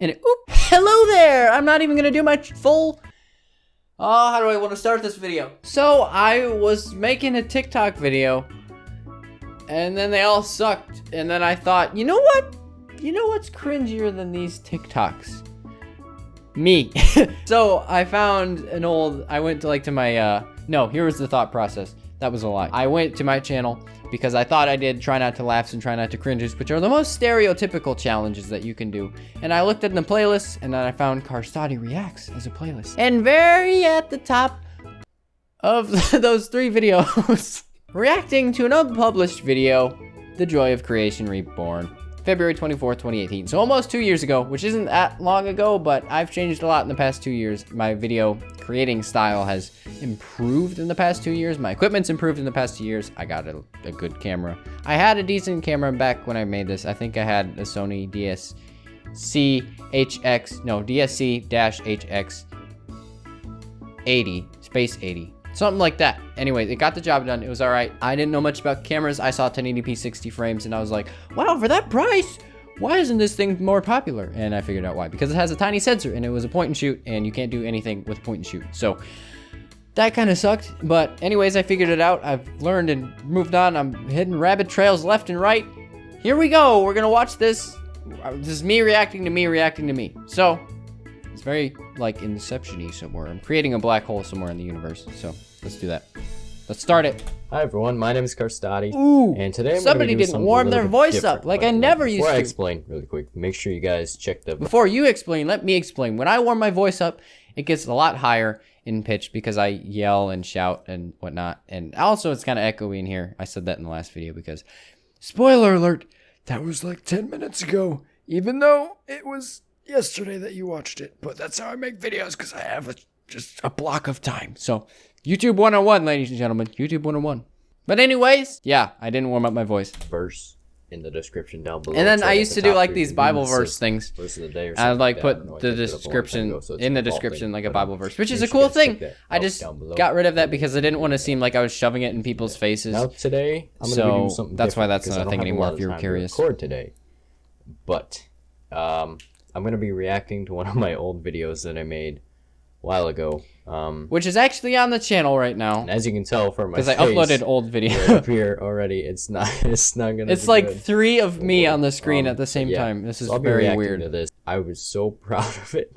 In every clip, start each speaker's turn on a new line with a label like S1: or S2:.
S1: And hello there! I'm not even gonna do my full... Oh, how do I want to start this video? So, I was making a TikTok video, and then they all sucked. And then I thought, you know what? You know what's cringier than these TikToks? Me. So, I found I went to my, no, here was the thought process. That was a lie. I went to my channel because I thought I did Try Not to Laughs and Try Not to Cringes, which are the most stereotypical challenges that you can do. And I looked at the playlists, and then I found Carstati Reacts as a playlist. And very at the top of those 3 videos, reacting to an unpublished video, The Joy of Creation Reborn. February 24th, 2018. So almost 2 years ago, which isn't that long ago, but I've changed a lot in the past 2 years. My video creating style has improved in the past 2 years. My equipment's improved in the past 2 years. I got a good camera. I had a decent camera back when I made this. I think I had a Sony DSC-HX 80, Space 80. Something like that. Anyway, it got the job done. It was all right. I didn't know much about cameras. I saw 1080p 60 frames and I was like, wow, for that price, why isn't this thing more popular? And I figured out why. Because it has a tiny sensor and it was a point and shoot and you can't do anything with point and shoot. So that kind of sucked. But anyways, I figured it out. I've learned and moved on. I'm hitting rabbit trails left and right. Here we go. We're going to watch this. This is me reacting to me reacting to me. So it's very like Inception-y somewhere. I'm creating a black hole somewhere in the universe. So let's do that. Let's start it.
S2: Hi everyone, my name is Carstati.
S1: Ooh,
S2: and today
S1: somebody didn't warm their voice up like I never used to.
S2: Before I explain really quick, make sure you guys check the...
S1: Before you explain, let me explain. When I warm my voice up, it gets a lot higher in pitch because I yell and shout and whatnot. And also it's kind of echoey in here. I said that in the last video because, spoiler alert, that was like 10 minutes ago. Even though it was yesterday that you watched it, but that's how I make videos because I have just a block of time. So YouTube 101, ladies and gentlemen, YouTube 101. But anyways, yeah, I didn't warm up my voice.
S2: Verse in the description down below.
S1: And then I used to do like these Bible verse things.
S2: Verse of the day or
S1: I'd like
S2: like
S1: put the description in the description like a Bible verse, which is a cool thing. I just got rid of that because I didn't want to seem like I was shoving it in people's faces.
S2: Now today, I'm going to do something
S1: that's why that's
S2: different,
S1: not a thing anymore if you're curious.
S2: Record today. But I'm going to be reacting to one of my old videos that I made a while ago.
S1: Which is actually on the channel right now.
S2: And as you can tell from my face,
S1: because I uploaded old videos
S2: right up here already. It's not gonna.
S1: It's like good. 3 of me on the screen at the same time. This is very weird.
S2: To this. I was so proud of it,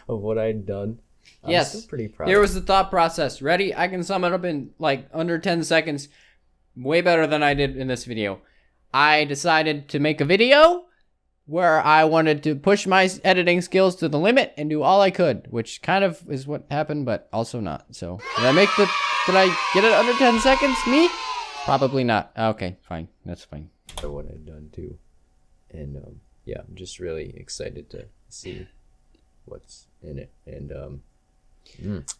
S2: of what I'd done. I'm still pretty proud.
S1: Here was the thought process. Ready? I can sum it up in like under 10 seconds. Way better than I did in this video. I decided to make a video where I wanted to push my editing skills to the limit and do all I could, which kind of is what happened, but also not. So, did I get it under 10 seconds? Me? Probably not. Okay, fine. That's fine.
S2: What I've done too. And, yeah, I'm just really excited to see what's in it. And,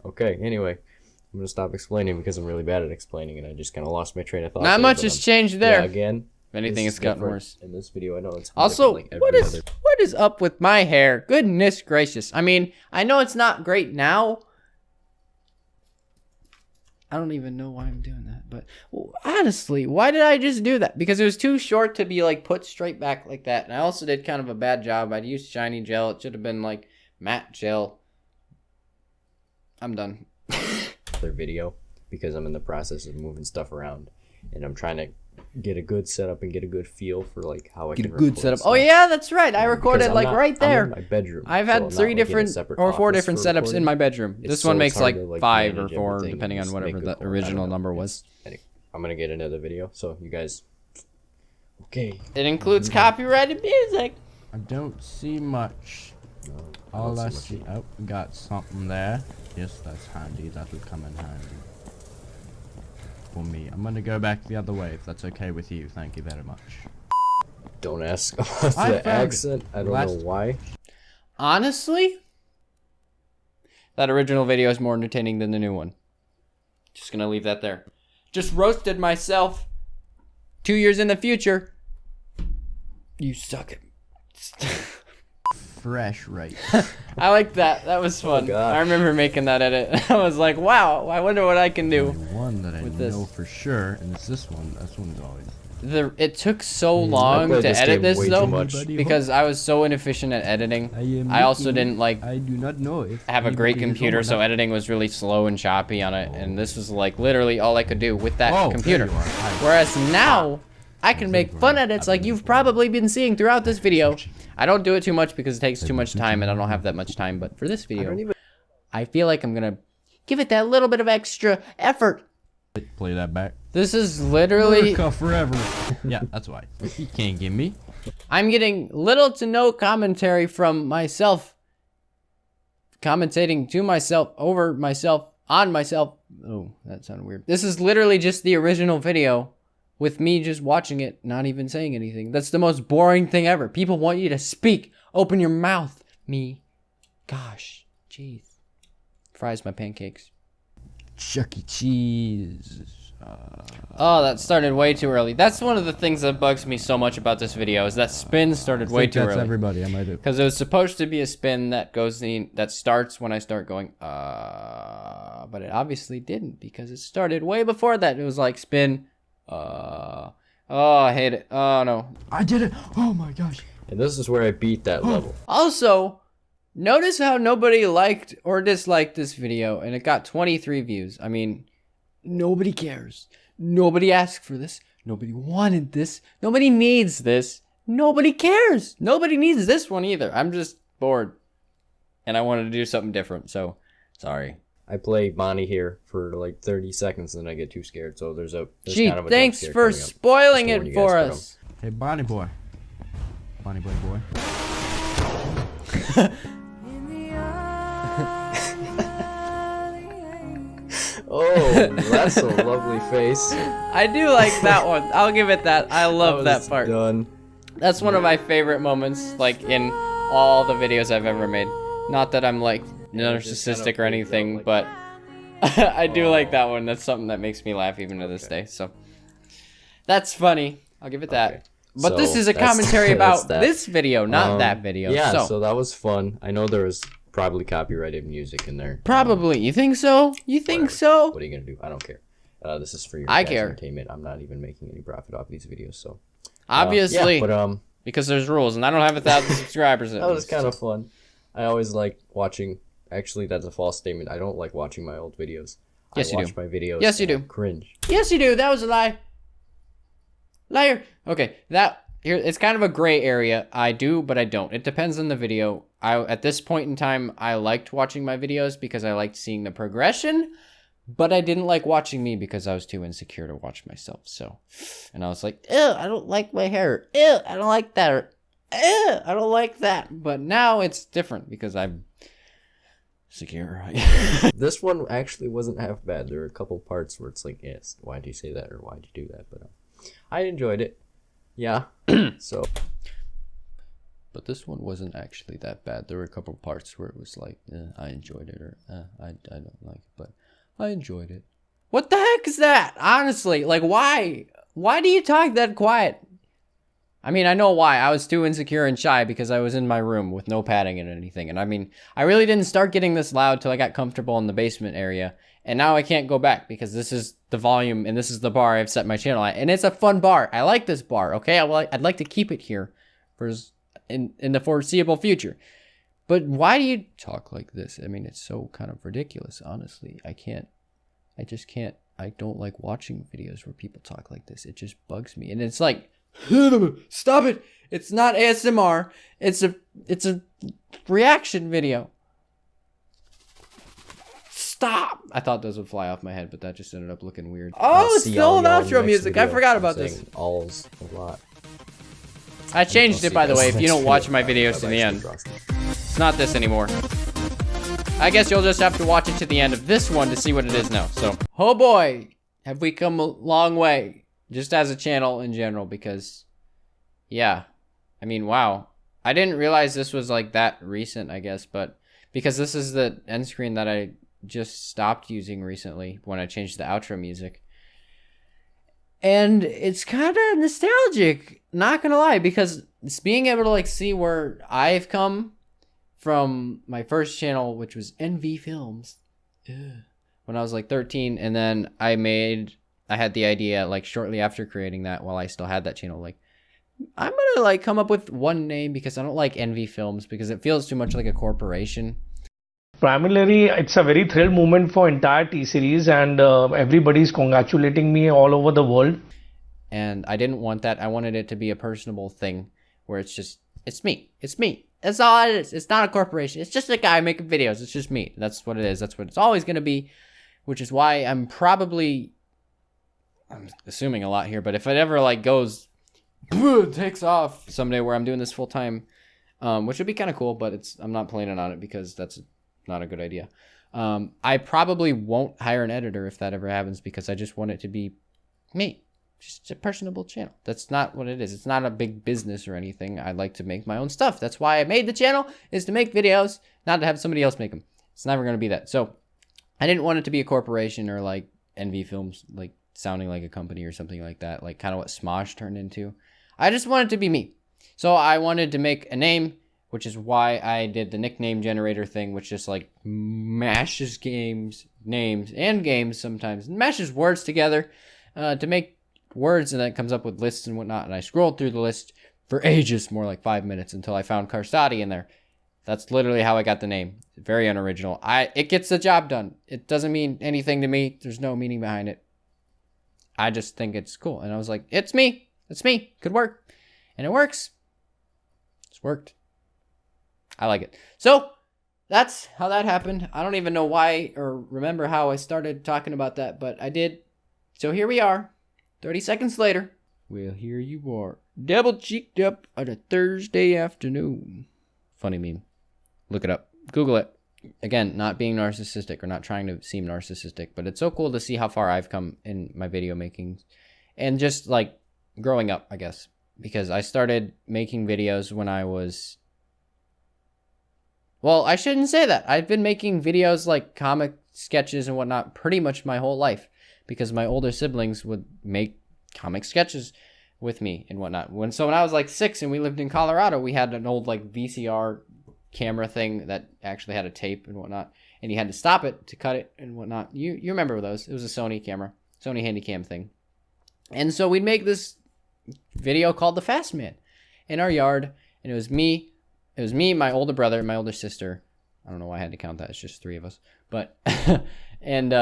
S2: okay, anyway, I'm going to stop explaining because I'm really bad at explaining and I just kind of lost my train of thought.
S1: Not much has changed there.
S2: Yeah, again.
S1: If anything, it's gotten worse.
S2: In this video, I know it's
S1: also, what is up with my hair? Goodness gracious. I mean, I know it's not great now. I don't even know why I'm doing that, but honestly, why did I just do that? Because it was too short to be like put straight back like that. And I also did kind of a bad job. I'd used shiny gel. It should have been like matte gel. I'm done.
S2: Their video because I'm in the process of moving stuff around and I'm trying to get a good setup and get a good feel for like how I can record
S1: setup.
S2: stuff.
S1: Oh yeah, that's right. I recorded like right there.
S2: I'm in my bedroom.
S1: I've had 3 different or 4 different setups in my bedroom. This one makes like 5 or 4 depending on whatever the original number was.
S2: I'm gonna get another video, so you guys. Okay.
S1: It includes copyrighted music.
S3: I don't see much. All I see, oh, we got something there. Yes, that's handy. That'll come in handy. For me. I'm gonna go back the other way if that's okay with you. Thank you very much.
S2: Don't ask about the accent. I don't know why.
S1: Honestly, that original video is more entertaining than the new one. Just gonna leave that there. Just roasted myself 2 years in the future. You suck it.
S3: Fresh right.
S1: I like that. That was fun. I remember making that edit. I was like, wow, I wonder what I can do.
S3: One that I know for sure, and it's this one. This one's always
S1: it took so
S2: I
S1: long
S2: played
S1: to
S2: this
S1: edit
S2: game
S1: this
S2: way too
S1: though,
S2: much.
S1: because I was so inefficient at editing. I also didn't like
S3: I do not know if
S1: have a great
S3: anybody is
S1: computer,
S3: on
S1: so
S3: that.
S1: editing was really slow and choppy on it, and this was like literally all I could do with that
S3: Oh,
S1: computer.
S3: there you are. Hi.
S1: Whereas now, I can make fun edits like you've probably been seeing throughout this video. I don't do it too much because it takes too much time, and I don't have that much time, but for this video, I feel like I'm gonna give it that little bit of extra effort.
S3: Play that back.
S1: This is literally...
S3: America forever. Yeah, that's why. You can't get me.
S1: I'm getting little to no commentary from myself. Commentating to myself, over myself, on myself. Oh, that sounded weird. This is literally just the original video with me just watching it, not even saying anything. That's the most boring thing ever. People want you to speak. Open your mouth. Me. Gosh. Jeez. Fries my pancakes.
S3: Chuck E. Cheese.
S1: Oh, that started way too early. That's one of the things that bugs me so much about this video, is that spin started way too
S3: That's
S1: early.
S3: everybody. I might do.
S1: Because it was supposed to be a spin that goes in, that starts when I start going, but it obviously didn't, because it started way before that. It was like spin, oh, I hate it. Oh no.
S3: I did it. Oh my gosh.
S2: And this is where I beat that level.
S1: Also, notice how nobody liked or disliked this video, and it got 23 views. I mean, nobody cares. Nobody asked for this. Nobody wanted this. Nobody needs this. Nobody cares. Nobody needs this one either. I'm just bored, and I wanted to do something different, so sorry.
S2: I play Bonnie here for like 30 seconds and then I get too scared. So there's
S1: Gee,
S2: kind of a
S1: thanks
S2: jump scare
S1: for
S2: coming up.
S1: spoiling
S2: Just to warn
S1: it
S2: you
S1: for
S2: guys,
S1: us.
S3: Hey, Bonnie boy. Bonnie boy boy.
S2: Oh, that's a lovely face.
S1: I do like that one. I'll give it that. I love that
S2: was
S1: part.
S2: Done.
S1: That's one of my favorite moments, like, in all the videos I've ever made. Not that I'm, like, narcissistic or anything, but I do like that one. That's something that makes me laugh even to this day, so. That's funny. I'll give it that.
S2: Okay.
S1: But
S2: So,
S1: this is a
S2: that's-
S1: commentary
S2: that's
S1: about
S2: that.
S1: this video, not that video.
S2: Yeah,
S1: so
S2: that was fun. I know there was probably copyrighted music in there.
S1: probably. You think so? You think
S2: Whatever.
S1: so?
S2: What are you gonna do? I don't care. This is for your
S1: I
S2: guys'
S1: care.
S2: entertainment. I'm not even making any profit off these videos, so.
S1: Obviously.
S2: Yeah, but
S1: because there's rules, and I don't have 1,000 subscribers.
S2: that was kind of fun. I always like watching. Actually, that's a false statement. I don't like watching my old videos.
S1: Yes,
S2: I
S1: you
S2: watch
S1: do.
S2: my videos.
S1: Yes, you
S2: and I
S1: do.
S2: Cringe.
S1: Yes, you do. That was a lie. Liar. Okay, here it's kind of a gray area. I do, but I don't. It depends on the video. At this point in time, I liked watching my videos because I liked seeing the progression, but I didn't like watching me because I was too insecure to watch myself. So, and I was like, ew, I don't like my hair. Ew, I don't like that. Or, ew, I don't like that. But now it's different because I'm secure.
S2: This one actually wasn't half bad. There were a couple parts where it's like, yes, why'd you say that or why'd you do that? But I enjoyed it. Yeah. So.
S1: But this one wasn't actually that bad. There were a couple parts where it was like, I enjoyed it, or I don't like it, but I enjoyed it. What the heck is that? Honestly, like, why? Why do you talk that quiet? I mean, I know why. I was too insecure and shy because I was in my room with no padding and anything. And I mean, I really didn't start getting this loud till I got comfortable in the basement area. And now I can't go back because this is the volume and this is the bar I've set my channel at. And it's a fun bar. I like this bar, okay? I'd like to keep it here for in the foreseeable future. But why do you talk like this? I mean, it's so kind of ridiculous, honestly. I just can't. I don't like watching videos where people talk like this. It just bugs me. And it's like, stop it. It's not ASMR. It's a reaction video. Stop. I thought those would fly off my head, but that just ended up looking weird. Oh, it's still an outro music. I forgot about this.
S2: Alls a lot.
S1: I changed it, by the way, if you don't watch my videos to the end.
S2: Frosty.
S1: It's not this anymore. I guess you'll just have to watch it to the end of this one to see what it is now. So, oh boy, have we come a long way. Just as a channel in general, because, yeah. I mean, wow. I didn't realize this was like that recent, I guess, but because this is the end screen that I just stopped using recently when I changed the outro music. And it's kind of nostalgic, not gonna lie, because it's being able to like see where I've come from my first channel, which was NV Films, when I was like 13, and then I made I had the idea like shortly after creating that, while I still had that channel, like I'm gonna like come up with one name because I don't like Envy Films because it feels too much like a corporation.
S4: Primarily, it's a very thrill moment for entire T-series, and everybody's congratulating me all over the world.
S1: And I didn't want that. I wanted it to be a personable thing where it's just, it's me. It's me. That's all it is. It's not a corporation. It's just a guy making videos. It's just me. That's what it is. That's what it's always going to be, which is why I'm assuming a lot here, but if it ever like goes, takes off someday where I'm doing this full time, which would be kind of cool, but I'm not planning on it because that's not a good idea. I probably won't hire an editor if that ever happens because I just want it to be me. Just a personable channel. That's not what it is. It's not a big business or anything. I like to make my own stuff. That's why I made the channel, is to make videos, not to have somebody else make them. It's never going to be that. So I didn't want it to be a corporation or like Envy Films, like sounding like a company or something like that, like kind of what Smosh turned into. I just wanted to be me. So I wanted to make a name, which is why I did the nickname generator thing, which just like mashes games, names, and games sometimes, mashes words together to make words, and then it comes up with lists and whatnot. And I scrolled through the list for ages, more like 5 minutes, until I found Carstati in there. That's literally how I got the name. Very unoriginal. It gets the job done. It doesn't mean anything to me. There's no meaning behind it. I just think it's cool. And I was like, it's me. It's me. Could work. And it works. It's worked. I like it. So that's how that happened. I don't even know why or remember how I started talking about that, but I did. So here we are. 30 seconds later, well, here you are, double cheeked up on a Thursday afternoon. Funny meme. Look it up. Google it. Again, not being narcissistic or not trying to seem narcissistic, but it's so cool to see how far I've come in my video making and just like growing up, I guess, because I started making videos when I was, well, I shouldn't say that. I've been making videos like comic sketches and whatnot pretty much my whole life, because my older siblings would make comic sketches with me and whatnot. When I was like 6 and we lived in Colorado, we had an old like VCR camera thing that actually had a tape and whatnot, and you had to stop it to cut it and whatnot. You remember those? It was a Sony camera, Sony Handycam thing. And so we'd make this video called The Fast Man in our yard, and it was me, my older brother, and my older sister. I don't know why I had to count that. It's just 3 of us. But and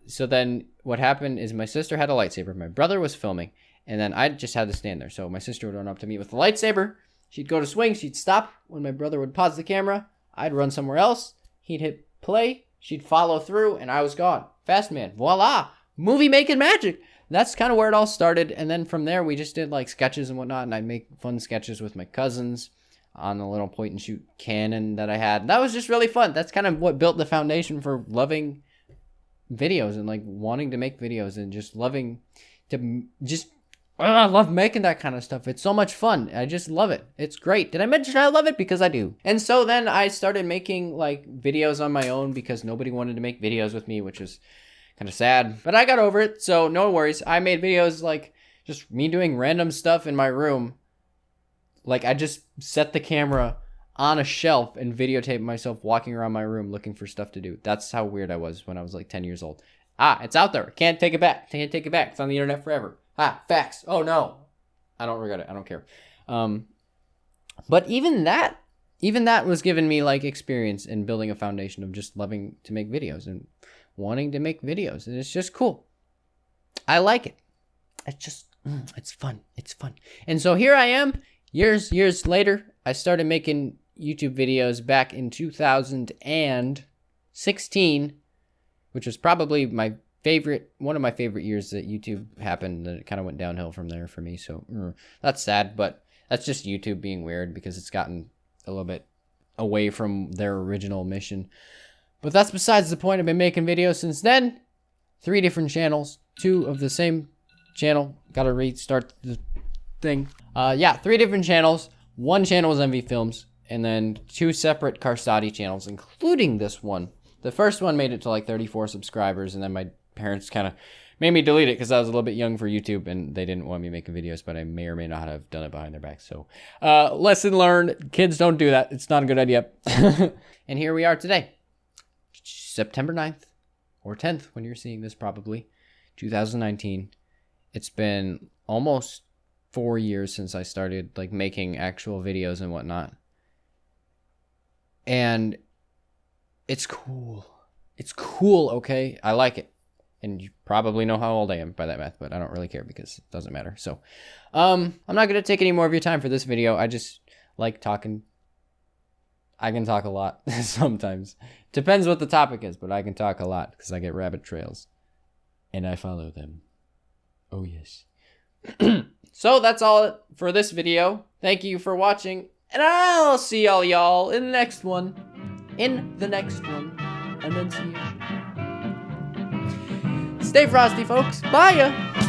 S1: so then what happened is my sister had a lightsaber. My brother was filming, and then I just had to stand there. So my sister would run up to me with the lightsaber. She'd go to swing. She'd stop. When my brother would pause the camera, I'd run somewhere else. He'd hit play. She'd follow through, and I was gone. Fast Man. Voila. Movie making magic. That's kind of where it all started. And then from there, we just did like sketches and whatnot, and I'd make fun sketches with my cousins on the little point and shoot cannon that I had. That was just really fun. That's kind of what built the foundation for loving videos and like wanting to make videos and just loving to I love making that kind of stuff. It's so much fun. I just love it. It's great. Did I mention I love it? Because I do. And so then I started making like videos on my own because nobody wanted to make videos with me, which was kind of sad, but I got over it. So no worries. I made videos like just me doing random stuff in my room. Like I just set the camera on a shelf and videotape myself walking around my room looking for stuff to do. That's how weird I was when I was like 10 years old. It's out there. Can't take it back. Can't take it back. It's on the internet forever. Facts. Oh no. I don't regret it. I don't care. But even that was giving me like experience in building a foundation of just loving to make videos and wanting to make videos. And it's just cool. I like it. It's just, it's fun. It's fun. And so here I am. Years later, I started making YouTube videos back in 2016, which was probably one of my favorite years that YouTube happened. And it kind of went downhill from there for me. So that's sad, but that's just YouTube being weird because it's gotten a little bit away from their original mission. But that's besides the point. I've been making videos since then. 3 different channels, 2 of the same channel. Gotta restart the thing. 3 different channels. 1 channel was Envy Films, and then 2 separate Carstati channels, including this one. The first one made it to like 34 subscribers, and then my parents kind of made me delete it because I was a little bit young for YouTube, and they didn't want me making videos, but I may or may not have done it behind their back. So, lesson learned: kids, don't do that. It's not a good idea. And here we are today, September 9th, or 10th, when you're seeing this, probably 2019. It's been almost 4 years since I started like making actual videos and whatnot. And it's cool. It's cool, okay? I like it. And you probably know how old I am by that math, but I don't really care because it doesn't matter. So, I'm not going to take any more of your time for this video. I just like talking. I can talk a lot sometimes. Depends what the topic is, but I can talk a lot because I get rabbit trails. And I follow them. Oh, yes. So, that's all for this video. Thank you for watching. And I'll see all y'all in the next one. In the next one. Enunciation. Stay frosty, folks. Bye.